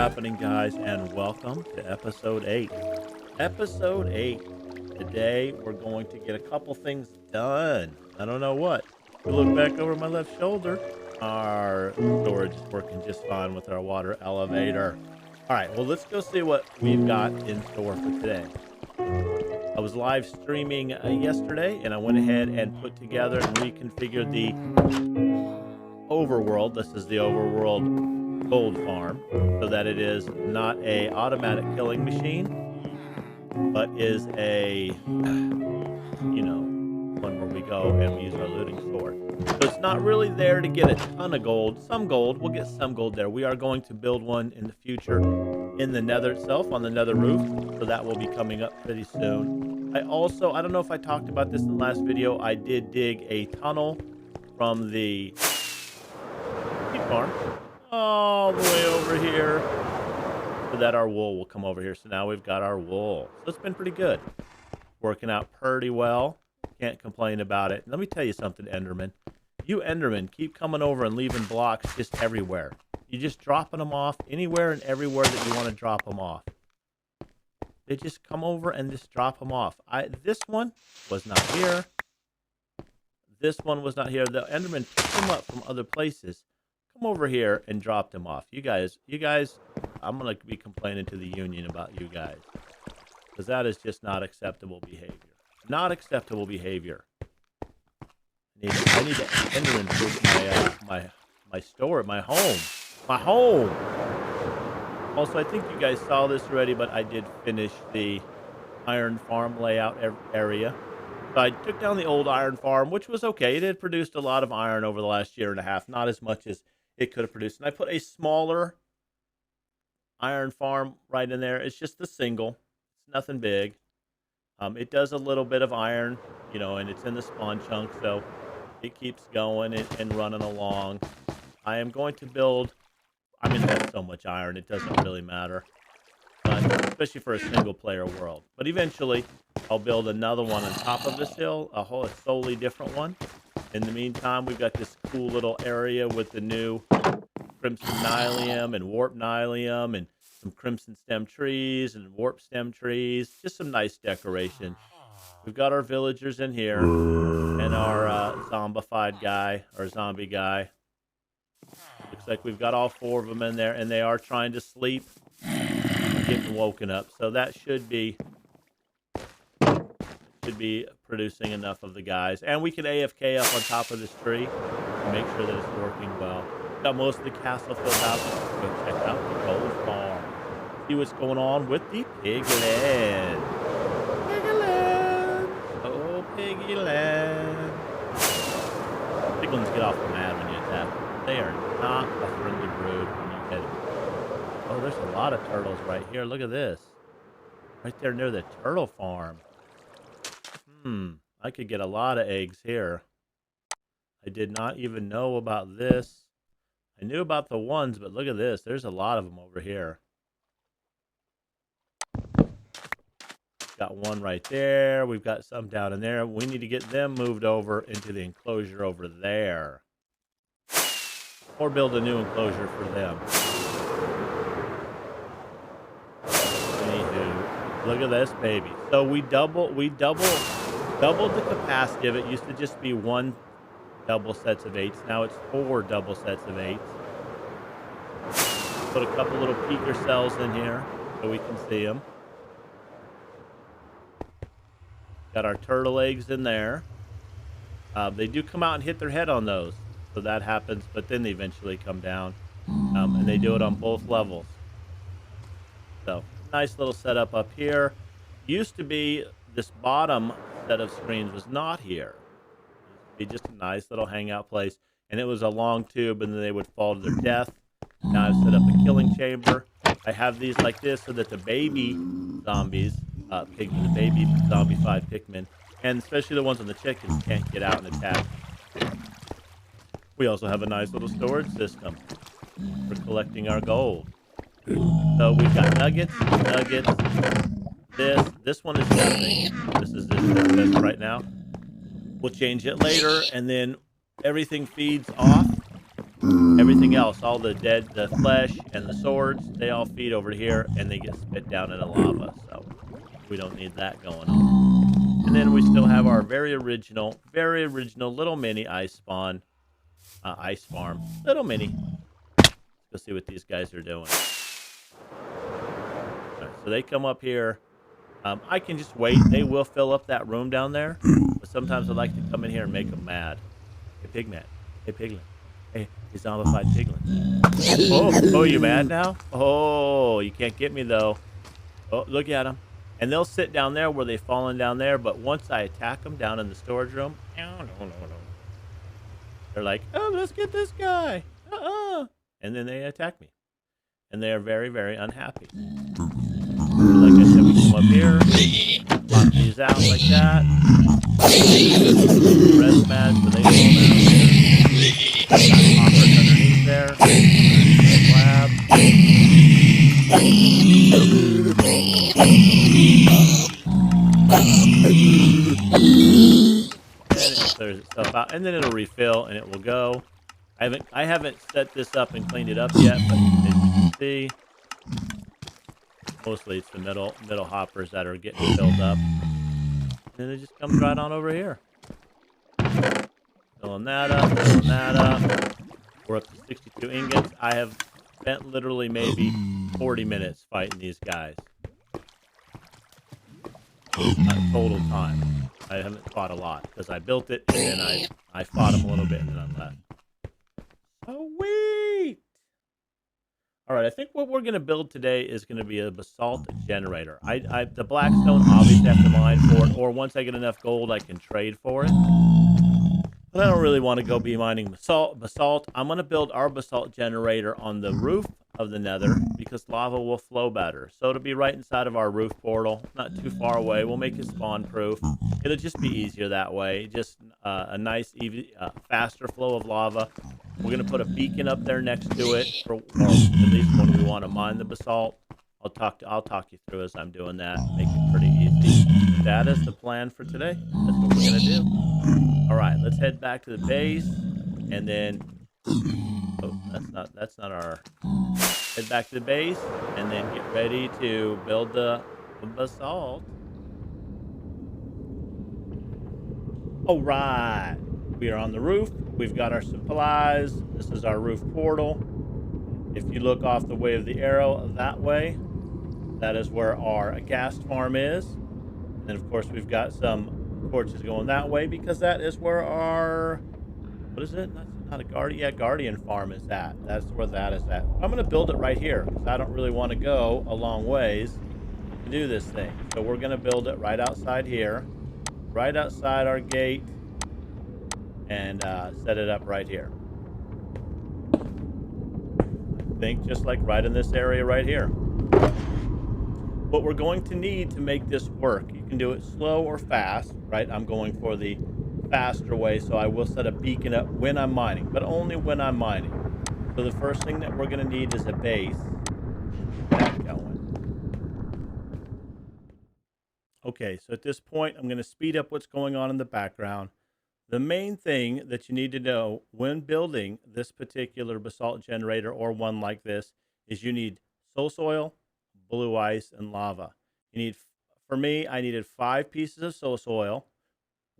happening, guys, and welcome to episode 8. Episode 8. Today, we're going to get a couple things done. I don't know what. If you look back over my left shoulder, our storage is working just fine with our water elevator. All right, well, let's go see what we've got in store for today. I was live streaming yesterday, and I went ahead and put together and reconfigured the overworld. This is the overworld gold farm, so that it is not a automatic killing machine, but is a, one where we go and we use our looting sword. So it's not really there to get a ton of gold. Some gold, we'll get some gold there. We are going to build one in the future in the nether itself, on the nether roof, so that will be coming up pretty soon. I don't know if I talked about this in the last video, I did dig a tunnel from the sheep farm all the way over here so that our wool will come over here. So now we've got our wool. So it's been pretty good. Working out pretty well. Can't complain about it. Let me tell you something, Enderman. You Endermen keep coming over and leaving blocks just everywhere. You're just dropping them off anywhere and everywhere that you want to drop them off. They just come over and just drop them off. This one was not here. This one was not here. The Enderman picked them up from other places. Come over here and drop them off. You guys, I'm going to be complaining to the union about you guys. Because that is just not acceptable behavior. Not acceptable behavior. I need to Enderman proof my store, my home. My home! Also, I think you guys saw this already, but I did finish the iron farm layout area. So I took down the old iron farm, which was okay. It had produced a lot of iron over the last year and a half. Not as much as it could have produced. And I put a smaller iron farm right in there. It's just the single. It's nothing big. It does a little bit of iron, and it's in the spawn chunk, so it keeps going and running along. I am going to build... it has so much iron, it doesn't really matter. Especially for a single-player world. But eventually, I'll build another one on top of this hill, a solely different one. In the meantime, we've got this cool little area with the new crimson nylium and warp nylium and some crimson stem trees and warp stem trees. Just some nice decoration. We've got our villagers in here and our zombified guy, or zombie guy. Looks like we've got all 4 of them in there, and they are trying to sleep, getting woken up. So that should be producing enough of the guys. And we can AFK up on top of this tree to make sure that it's working well. Got most of the castle filled out. Let's go check out the gold farm. See what's going on with the pigland. Pigland! Oh, piggyland. Piglins get off the mad when you attack them. They are not a friendly brood when you hit them. Oh, there's a lot of turtles right here. Look at this. Right there near the turtle farm. I could get a lot of eggs here. I did not even know about this. I knew about the ones, but look at this. There's a lot of them over here. Got one right there. We've got some down in there. We need to get them moved over into the enclosure over there. Or build a new enclosure for them. Anywho, look at this baby. So we doubled the capacity of it. Used to just be 1 double sets of 8s. Now it's 4 double sets of 8s. Put a couple little peeker cells in here so we can see them. Got our turtle eggs in there. They do come out and hit their head on those. So that happens, but then they eventually come down. And they do it on both levels. So, nice little setup up here. Used to be this bottom set of screens was not here. It used to be just a nice little hangout place. And it was a long tube, and then they would fall to their death. Now I've set up a killing chamber. I have these like this so that the baby zombies, the baby zombified Pikmin, and especially the ones on the chickens, can't get out and attack. We also have a nice little storage system for collecting our gold. So we've got nuggets. This one is nothing. This is this right now. We'll change it later, and then everything feeds off Everything else, all the flesh and the swords, they all feed over here and they get spit down into lava. So we don't need that going on. And then we still have our very original little mini ice spawn, ice farm. Little mini. Let's go see what these guys are doing. All right, so they come up here. I can just wait. They will fill up that room down there. But sometimes I like to come in here and make them mad. Hey, Pigman. Hey, Piglin. Hey, zombified Piglin. Oh, you mad now? Oh, you can't get me, though. Oh, look at them. And they'll sit down there where they've fallen down there. But once I attack them down in the storage room, no. They're like, oh, let's get this guy. And then they attack me. And they are very, very unhappy. Like I said, we come up here, pop these out like that. Res mad, so they fall down here. Got hoppers underneath there. Slab. And it clears itself out, and then it'll refill, and it will go. I haven't set this up and cleaned it up yet, but as you can see, mostly it's the middle hoppers that are getting filled up. And then it just comes right on over here. Filling that up. We're up to 62 ingots. I have spent literally maybe 40 minutes fighting these guys. Total time. I haven't fought a lot because I built it and then I fought them a little bit and then I left. Sweet! Alright, I think what we're going to build today is going to be a basalt generator. The blackstone obviously have to mine for it, or once I get enough gold I can trade for it. But I don't really want to go be mining basalt. I'm going to build our basalt generator on the roof of the nether because lava will flow better. So it'll be right inside of our roof portal, not too far away. We'll make it spawn proof. It'll just be easier that way. Just a nice, faster flow of lava. We're going to put a beacon up there next to it, or at least when we want to mine the basalt. I'll talk you through as I'm doing that. Make it pretty easy. That is the plan for today. That's what we're going to do. All right, let's head back to the base, and then that's not our. Head back to the base, and then get ready to build the basalt. All right, we are on the roof. We've got our supplies. This is our roof portal. If you look off the way of the arrow that way, that is where our ghast farm is. And of course, we've got some torches going that way because that is where our, what is it? Not a guardian. Yeah, guardian farm is at. That's where that is at. I'm going to build it right here because I don't really want to go a long ways to do this thing. So we're going to build it right outside here, right outside our gate, and set it up right here. I think just like right in this area right here. What we're going to need to make this work, you can do it slow or fast, right? I'm going for the faster way, so I will set a beacon up when I'm mining, but only when I'm mining. So the first thing that we're going to need is a base. Get that going. Okay, so at this point, I'm going to speed up what's going on in the background. The main thing that you need to know when building this particular basalt generator or one like this is you need soul, blue ice, and lava. You need, for me, I needed 5 pieces of soul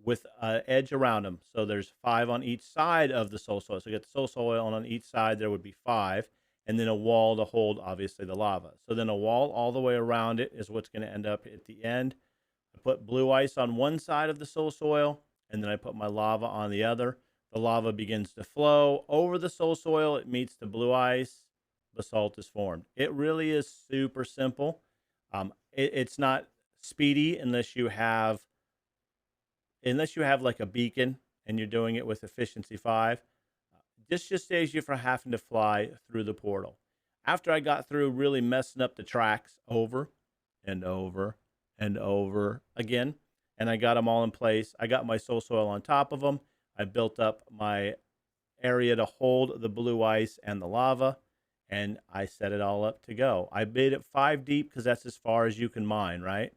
with an edge around them. So there's 5 on each side of the soul. So you get the soul, and on each side there would be 5, and then a wall to hold, obviously, the lava. So then a wall all the way around it is what's going to end up at the end. I put blue ice on one side of the soul, and then I put my lava on the other. The lava begins to flow over the soul. It meets the blue ice. Basalt is formed. It really is super simple. It's not speedy unless you have like a beacon and you're doing it with efficiency 5. This just saves you from having to fly through the portal. After I got through really messing up the tracks over and over and over again, and I got them all in place, I got my soul on top of them. I built up my area to hold the blue ice and the lava, and I set it all up to go. I made it 5 deep because that's as far as you can mine, right?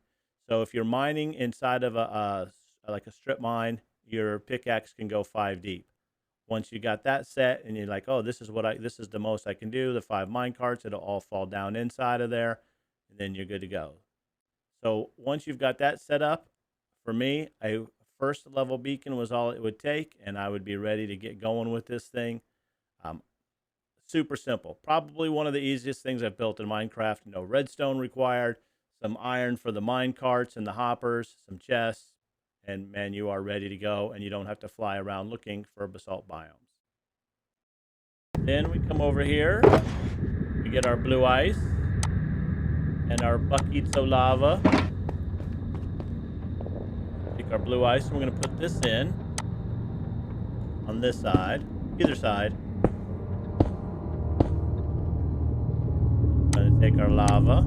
So if you're mining inside of like a strip mine, your pickaxe can go 5 deep. Once you got that set and you're like, oh, this is the most I can do, the 5 mine carts, it'll all fall down inside of there, and then you're good to go. So once you've got that set up, for me, a first level beacon was all it would take, and I would be ready to get going with this thing. Super simple. Probably one of the easiest things I've built in Minecraft. No redstone required, some iron for the mine carts and the hoppers, some chests, and man, you are ready to go, and you don't have to fly around looking for basalt biomes. Then we come over here, we get our blue ice and our buckets of lava. Take our blue ice, and we're going to put this in on this side, either side. We're going to take our lava.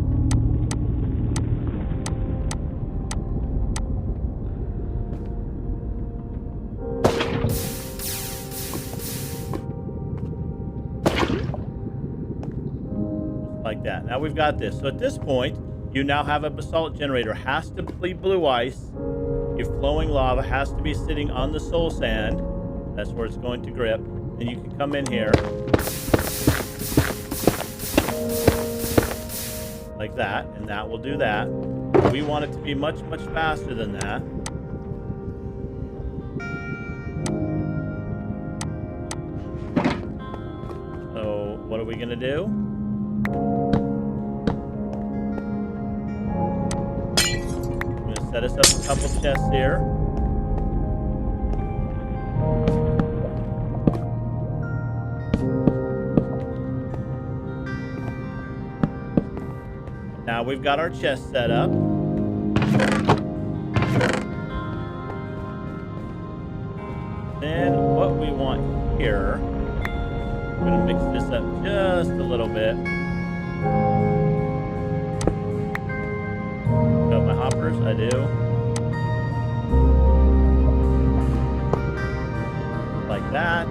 Like that. Now we've got this. So at this point, you now have a basalt generator. Has to be blue ice. Your flowing lava has to be sitting on the soul sand. That's where it's going to grip. Then you can come in here like that, and that will do that. We want it to be much, much faster than that. So what are we going to do? Set us up a couple chests here. Now we've got our chest set up. Then what we want here, we're going to mix this up just a little bit. Got my hoppers? I do. Like that.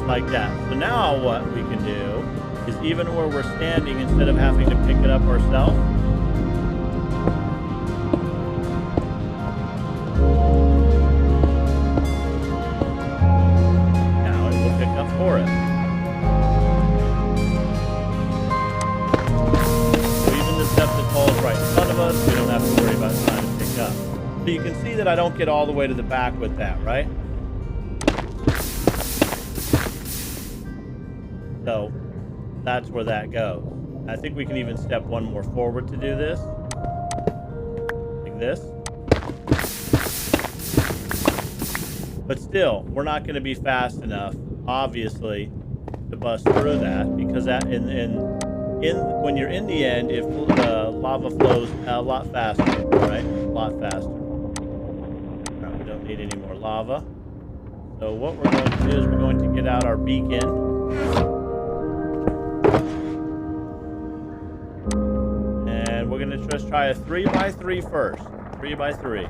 Like that. So now what we can do is, even where we're standing, instead of having to pick it up ourselves, now it will pick up for us. So even the stuff that falls right in front of us, we don't have to worry about trying to pick up. So you can see that I don't get all the way to the back with that, right? So that's where that goes. I think we can even step one more forward to do this. Like this. But still, we're not going to be fast enough, obviously, to bust through that, because that when you're in the end, if the lava flows a lot faster, right? A lot faster. Right, we don't need any more lava. So what we're going to do is we're going to get out our beacon. We're going to just try a 3x3 first. 3x3.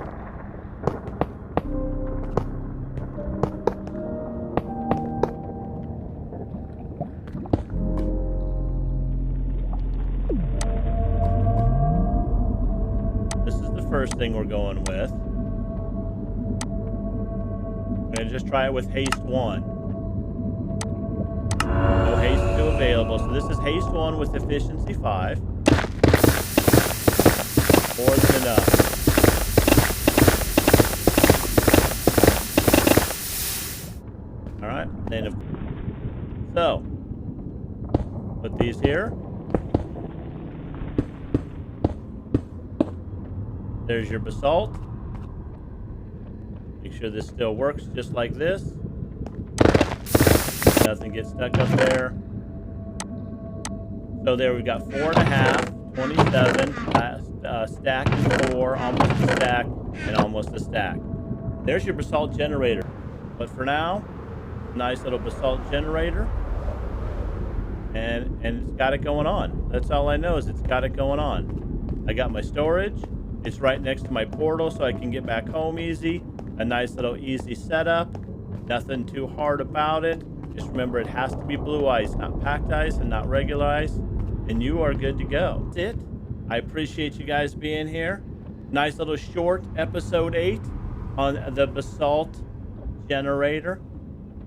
This is the first thing we're going with. I'm going to just try it with haste 1. No haste 2 available. So this is haste 1 with efficiency 5. More than enough. All right, then so put these here. There's your basalt. Make sure this still works just like this. Nothing gets stuck up there. So there we got 4.5, 27, stack and 4, almost a stack, and almost a stack. There's your basalt generator. But for now, nice little basalt generator. And it's got it going on. That's all I know, is it's got it going on. I got my storage. It's right next to my portal, so I can get back home easy. A nice little easy setup. Nothing too hard about it. Just remember, it has to be blue ice, not packed ice and not regular ice, and you are good to go. That's it. I appreciate you guys being here. Nice little short episode 8 on the basalt generator.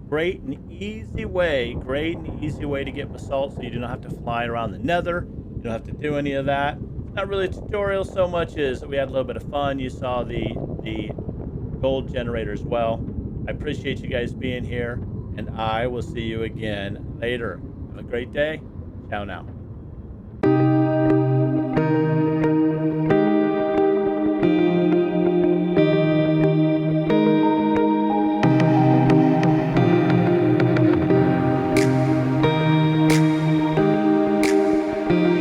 Great and easy way to get basalt, so you do not have to fly around the nether. You don't have to do any of that. It's not really a tutorial so much as we had a little bit of fun. You saw the gold generator as well. I appreciate you guys being here, and I will see you again later. Have a great day. Ciao now.